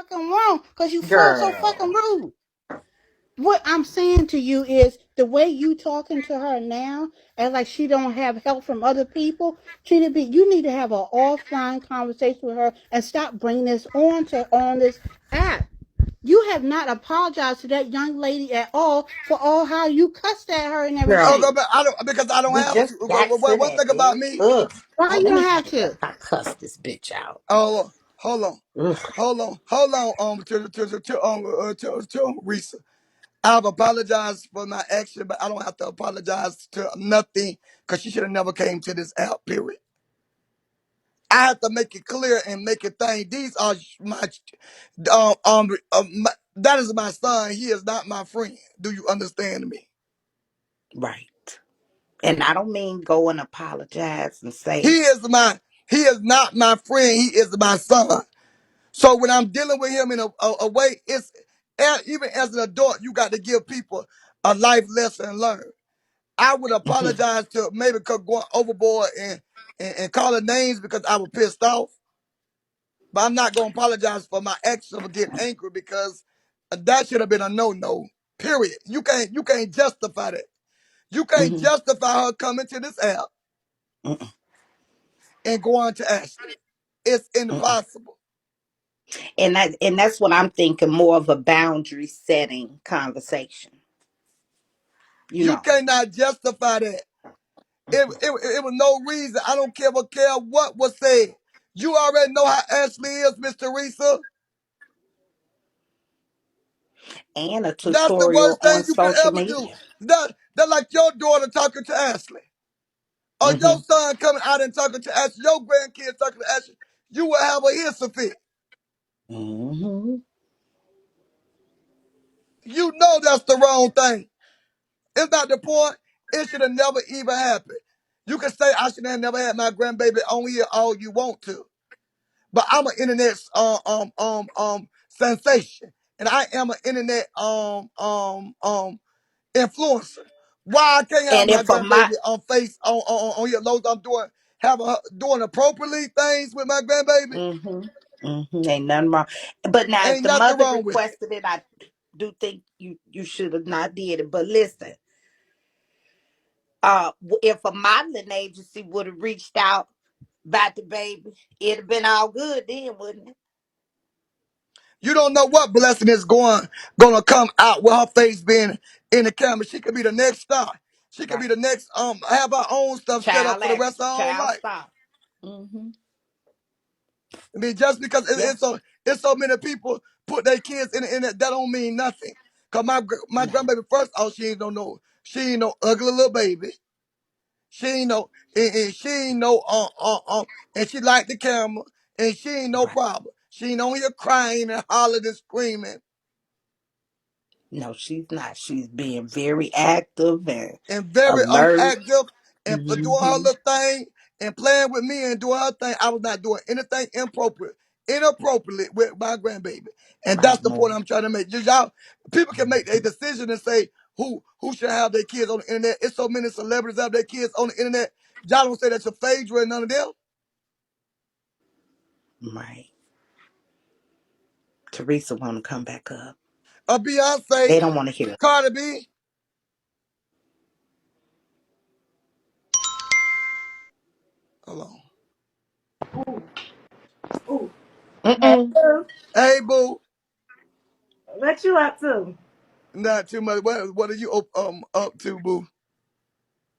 fucking wrong because you feel so Girl. fucking rude. What I'm saying to you is the way you talking to her now, and like she don't have help from other people. TrinaB, you need to have an offline conversation with her and stop bringing this on this app. You have not apologized to that young lady at all for all how you cussed at her and Girl, Oh, everything. but I don't because I don't we have just to. got to One that, thing about baby. me. Ugh. Why you Let me don't hang have up. to? I cuss this bitch out. Oh, hold on, Ugh. hold on. To Risa. I've apologized for my action, but I don't have to apologize to nothing because she should have never came to this app. Period. I have to make it clear and make it thing. These are my, that is my son. He is not my friend. Do you understand me? Right. And I don't mean go and apologize and say, He is he is not my friend. He is my son. So when I'm dealing with him in a way, even as an adult, you got to give people a life lesson learned. I would mm-hmm, apologize to maybe going overboard and calling names because I was pissed off. But I'm not gonna apologize for my actions of getting angry because that should have been a no-no. Period. You can't justify that. You can't mm-hmm, justify her coming to this app mm-mm, and going to Ashley. It's mm-mm. impossible. And that's what I'm thinking, more of a boundary setting conversation. You You know. cannot justify that. It was no reason. I don't care what was said. You already know how Ashley is, Miss Teresa. And a That's the tutorial worst thing on you can social ever do. media. That like your daughter talking to Ashley. Or your Mm-hmm. son coming out and talking to Ashley, your grandkids talking to Ashley, you will have a hissy fit. Mm-hmm. You know that's the wrong thing. It's not the point. It should have never even happened. You can say I should have never had my grandbaby on here all you want to. But I'm an internet sensation. And I am an internet influencer. Why I can't have And my if a my grandbaby on face on your loads I'm doing have her doing appropriately things with my grandbaby? mm-hmm, mm-hmm, ain't nothing wrong. But now if Ain't the nothing mother wrong with it. requested it, I do think you should have not did it. But listen, if a modeling agency would have reached out about the baby, it'd have been all good then, wouldn't it? You don't know what blessing is gonna come out with her face being in the camera. She could be the next star. She could be Right. the next have her own stuff set up Child for the rest actress, of her own child life. star. Mm-hmm. I mean, just because Yeah. it's so many people put their kids in the internet, that don't mean nothing. Cause my No. grandbaby first, oh she ain't no she ain't no ugly little baby. She ain't no and she ain't no and she liked the camera and she ain't no Right. problem. She ain't on here crying and hollering and screaming No, she's not. She's being very active and and very alert. active and for doing her Mm-hmm. little thing and playing with me and doing her thing. I was not doing anything inappropriately with my grandbaby. And Right, that's the more. point I'm trying to make. Just y'all, people can make a decision and say who should have their kids on the internet. It's so many celebrities have their kids on the internet. Y'all don't say that's a Phaedra and none of them. Right. Teresa want to come back up. A Beyonce, They don't want to hear. Cardi B. Hold on. Ooh. Mm-mm. Hello. Hey boo, What you up to? not too much. What are you up to, boo?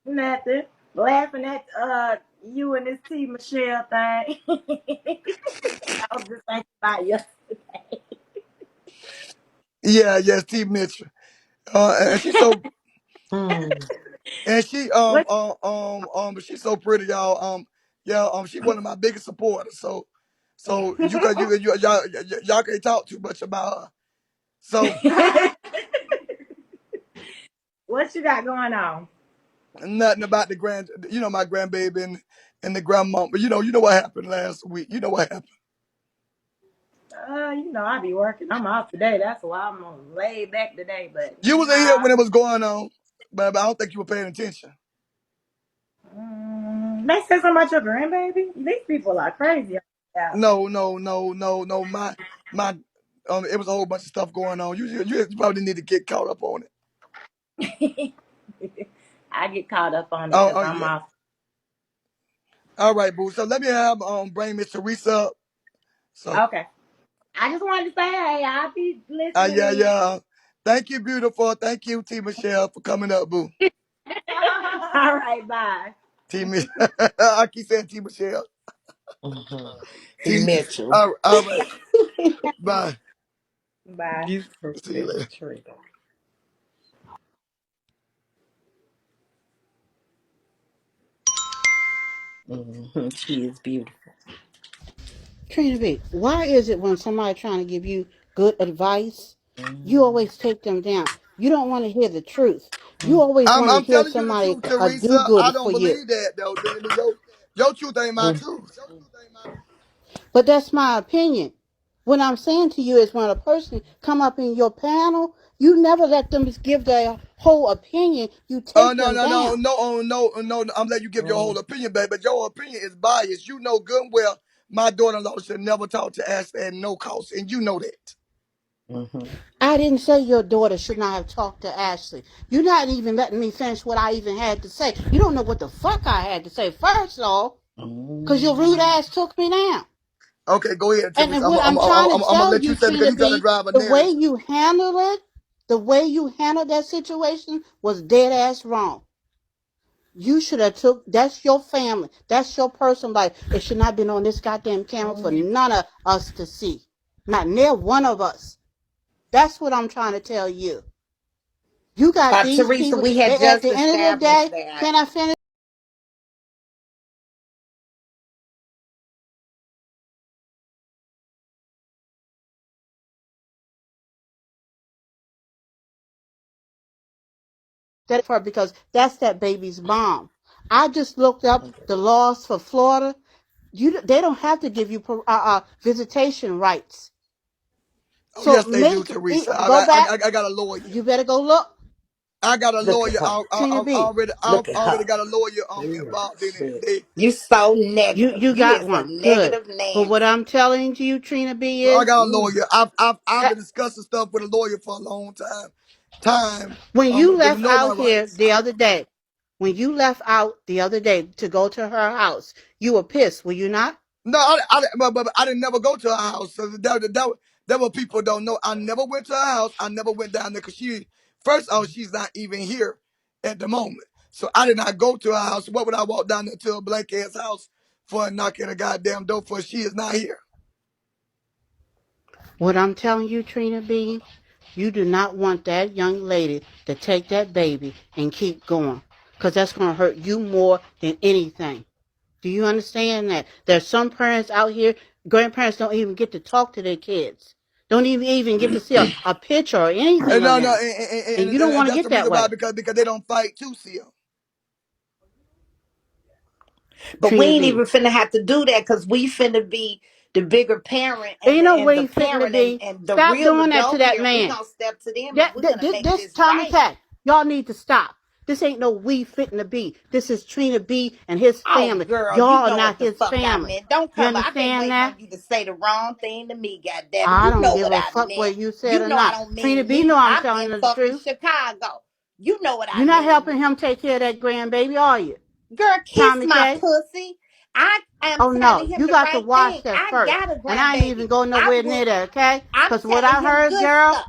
Nothing. Laughing at you and this T Michelle thing. I was just thinking about you. Yeah, yes, T Mitchell. And she's so Mm. And she What she's so pretty, y'all. Yeah, she one of my biggest supporters. So y'all can't talk too much about her. So what you got going on? nothing about the my grandbaby and the grandma. But you know what happened last week. You know what happened. I be working. I'm off today. That's why I'm on laid back today. But You was in here nah. when it was going on, but I don't think you were paying attention. They say something about your grandbaby? These people are crazy. Yeah. No. My it was a whole bunch of stuff going on. You probably need to get caught up on it. I get caught up on it Oh, because oh I'm yeah. off. All right, boo. So let me have bring Miss Teresa up. So Okay. I just wanted to say, hey, I'll be listening yeah, in. yeah. Thank you, beautiful. Thank you, T Michelle, for coming up, boo. All right, bye. T Mich- I keep saying T Michelle. Mhm. T. T Mitchell. all right. Bye. Bye. You See you later. stupid trigger. She is beautiful. TrinaB, why is it when somebody trying to give you good advice, you Mhm. always take them down? You don't want to hear the truth. You always want to I'm hear telling you the somebody truth, do Teresa. I good for don't you. believe that though. Your truth ain't my Mm. truth. But that's my opinion. What I'm saying to you is when a person come up in your panel, you never let them give their whole opinion. You take No, them no, no, down. no, no. I'm letting you give your whole Mm. opinion, babe, but your opinion is biased. You know good and well my daughter-in-law should never talk to Ashley at no cost, and you know that. Mhm. I didn't say your daughter should not have talked to Ashley. You're not even letting me finish what I even had to say. You don't know what the fuck I had to say first, though, because your rude Mm. ass took me down. Okay, go ahead, And Teresa. I'm, what I'm, I'm I'm, trying I'm, to I'm gonna tell let you you, say it because Trina you trying to B, drive a the way narrative. you handled it, the way you handled that situation was dead ass wrong. You should have took. That's your family. That's your personal life. It should not have been on this goddamn camera for none of us to see. Not near one of us. That's what I'm trying to tell you. You got these Teresa, people. we had At just the end of the established day, that. can I finish? That part because that's that baby's mom. I just looked up the laws for Florida. They don't have to give you visitation rights. Oh, So yes, they do, make Teresa. go back. I got a lawyer. You better go look. I got a Look at lawyer. her. Trina B. I Look at already her. got a lawyer Ooh, involved in it. shit. You so negative. You You got is a one. Good. negative But what Nancy. I'm telling you, Trina B, So I is got a Ooh. lawyer. I've that been discussing stuff with a lawyer for a long time. when you To left know my out here rights. the other day, when you left out the other day to go to her house, you were pissed, were you not? No, but I didn't never go to her house. So that what people don't know. I never went to her house. I never went down there because first off, she's not even here at the moment. So I did not go to her house. What would I walk down there to a blank ass house for a knock at a goddamn door for she is not here? What I'm telling you, Trina B, you do not want that young lady to take that baby and keep going. Because that's going to hurt you more than anything. Do you understand that? There's some parents out here, grandparents don't even get to talk to their kids. Don't even get to see a picture or anything And of no, no, them. And you don't and want to that's get the that reason why way. because they don't fight to see her. But we Trina ain't B. even finna have to do that because we finna be the bigger parent Ain't no and way the you fitting to parent be. and the Stop real doing that to adult that here. We man. gonna step to them and we're gonna make This this Tommy right. Cat, y'all need to stop. This ain't no we fitting to be. This is Trina B and his Oh, family. girl, you Y'all are know not what the his fuck I family. meant. Don't You cover. I've been understand waiting that? on you to say the wrong thing to me, goddammit. I You don't know give what a I fuck meant. what you said You or know I not. don't Trina mean B know me. I'm I'm telling in you the fucking truth. Chicago. You know what I You're not mean. helping him take care of that grandbaby, are you? Girl, kiss Tommy my K? pussy. I am Oh telling no, him you the got to right watch thing. that I first. got a And I ain't even grandbaby. going I nowhere would. near there, okay? I'm Because what telling I him heard, good girl, stuff.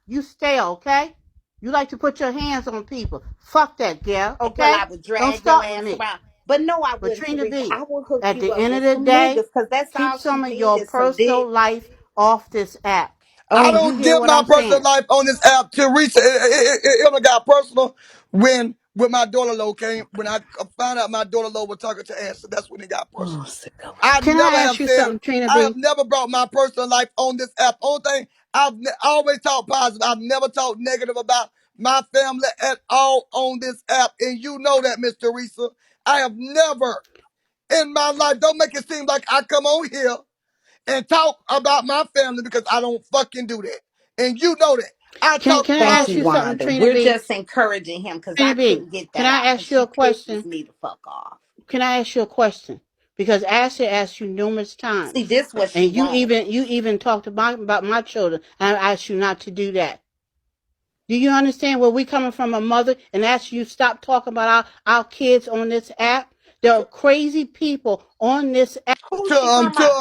you stay, okay? You like to put your hands on people. Fuck that, girl, Well, okay? I would Don't drag your start with ass me. around. But no, I But wouldn't, Trina Teresa. B, I will hook at you the up end of with the some niggas day, because that's keep all she some of need your is some dick. personal life off this app. I Oh, Do you don't hear dip what my I'm personal saying? life on this app, Teresa. It only got personal when my daughter-in-law came. When I found out my daughter-in-law was talking to Ashley, that's when it got oh, personal. sicko. I Can I never ask have you said, something, Trina I have B? never brought my personal life on this app. Only thing, always talked positive. I've never talked negative about my family at all on this app. And you know that, Miss Teresa. I have never in my life, don't make it seem like I come on here and talk about my family because I don't fucking do that. And you know that. I talk Can I Thank ask you, you positive. something, Wanda. Trina We're B? just encouraging him because I Trina B, couldn't get can that I out because ask you she a question? pisses me the fuck off. Can I ask you a question? because Ashley asked you numerous See, times, this what she and wants. you even talked about my children, and I asked you not to do that. Do you understand where we coming from, a mother, and ask you stop talking about our kids on this app? There are crazy people on this app. Who's she talking about?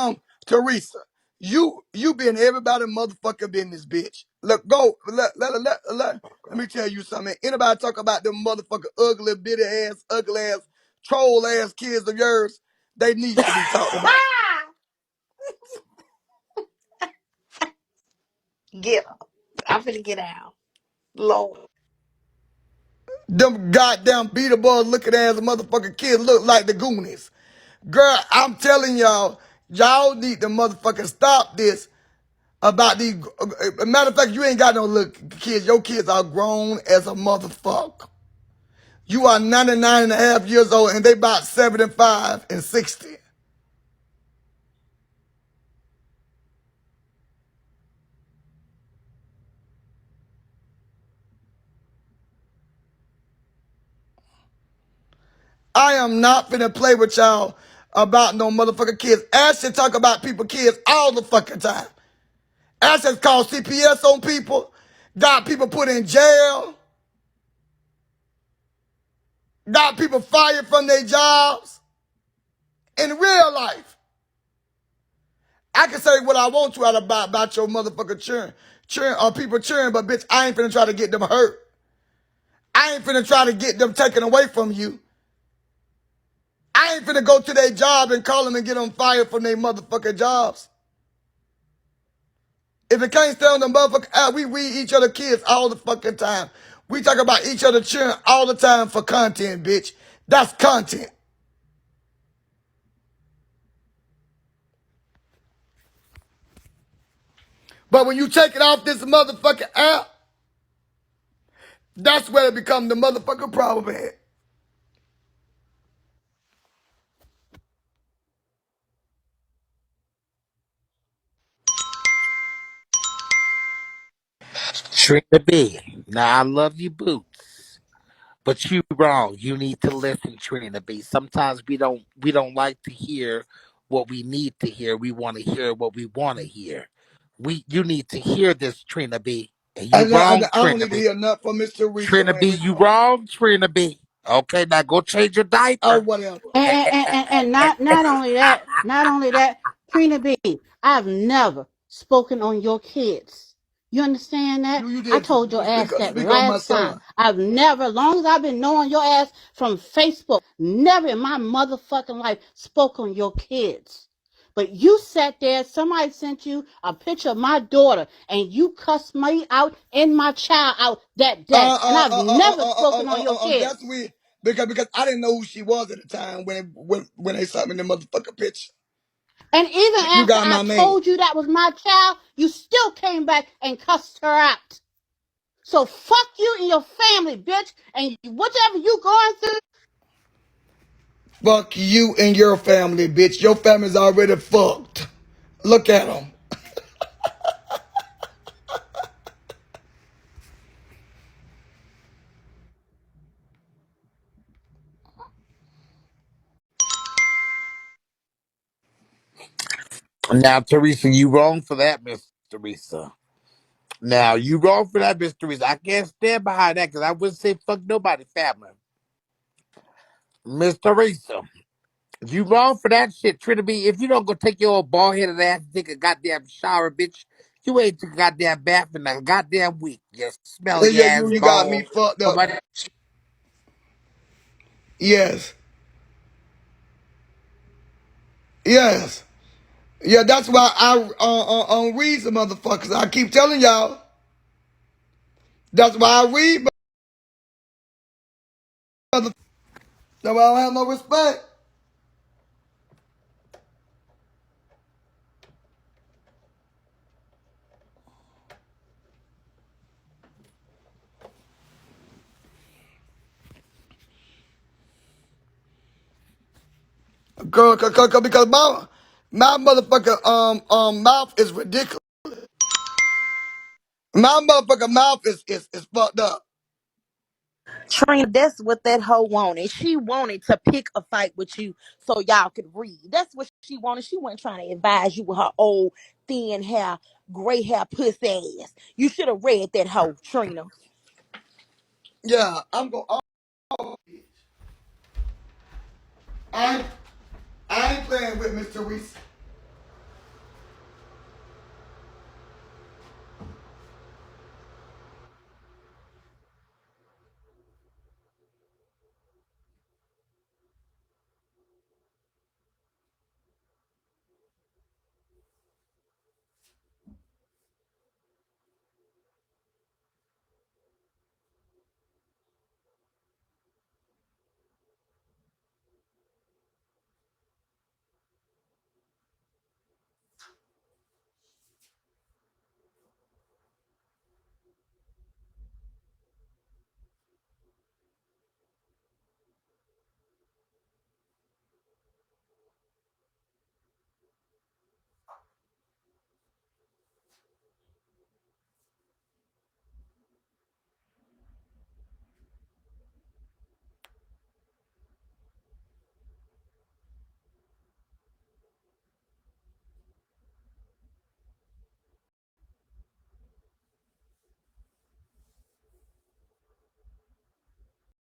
Teresa, you been everybody motherfucking business, bitch. Look, go. Let me tell you something. Anybody talk about them motherfucking ugly, bitty ass, ugly ass, troll ass kids of yours? They needs to be talked about. Get her. I'm finna get out. Lord. Them goddamn beater boys looking ass motherfucking kids look like the Goonies. Girl, I'm telling y'all need to motherfucking stop this about these. Matter of fact, you ain't got no little kids. Your kids are grown as a motherfucker. You are 99 and a half years old and they about 75 and 60. I am not finna play with y'all about no motherfucking kids. Ashley talk about people kids all the fucking time. Ashley's called CPS on people, got people put in jail, got people fired from their jobs. In real life, I can say what I want to out about your motherfucking children or people cheering, but bitch, I ain't finna try to get them hurt. I ain't finna try to get them taken away from you. I ain't finna go to their job and call them and get them fired from their motherfucking jobs. If it can't stay on the motherfucking app, we read each other kids all the fucking time. We talk about each other children all the time for content, bitch. That's content. But when you take it off this motherfucking app, that's where it becomes the motherfucking problem at. TrinaB. Now I love you, Boots, but you wrong. You need to listen, TrinaB. Sometimes we don't like to hear what we need to hear. We want to hear what we want to hear. You need to hear this, TrinaB. And you wrong, I don't need to TrinaB. hear nothing from Miss Teresa right TrinaB, you now. wrong, TrinaB. Okay, now go change your Or diaper. whatever. And not only that, Trina B, I've never spoken on your kids. You understand that? You I did told your speak ass up, that speak on my last time. son. I've never, as long as I've been knowing your ass from Facebook, never in my motherfucking life spoke on your kids. But you sat there, somebody sent you a picture of my daughter, and you cussed me out and my child out that day. And I've never spoken on your That's kids. weird because I didn't know who she was at the time when they sent me the motherfucking picture. And even You after got I my name. told you that was my child, you still came back and cussed her out. So fuck you and your family, bitch. And whatever you going through. Fuck you and your family, bitch. Your family's already fucked. Look at them. Now, Teresa, you wrong for that, Miss Teresa. Now, you wrong for that, Miss Teresa. I can't stand behind that because I wouldn't say fuck nobody family. Miss Teresa, you wrong for that shit, Trinity. If you don't go take your old bald headed ass and take a goddamn shower, bitch, you ain't took a goddamn bath in a goddamn week. You And smelly yeah, ass you got me bald. fucked Oh, up. my- Yes. Yes. Yeah, that's why I read some motherfuckers. I keep telling y'all. That's why I read motherfuckers. That's why I don't have no respect. Girl, because my motherfucking mouth is ridiculous. My motherfucking mouth is fucked up. Trina, that's what that hoe wanted. She wanted to pick a fight with you so y'all could read. That's what she wanted. She wasn't trying to advise you with her old thin hair, gray hair, pussy ass. You should have read that hoe, Trina. Yeah, I'm going. I ain't playing with Miss Teresa.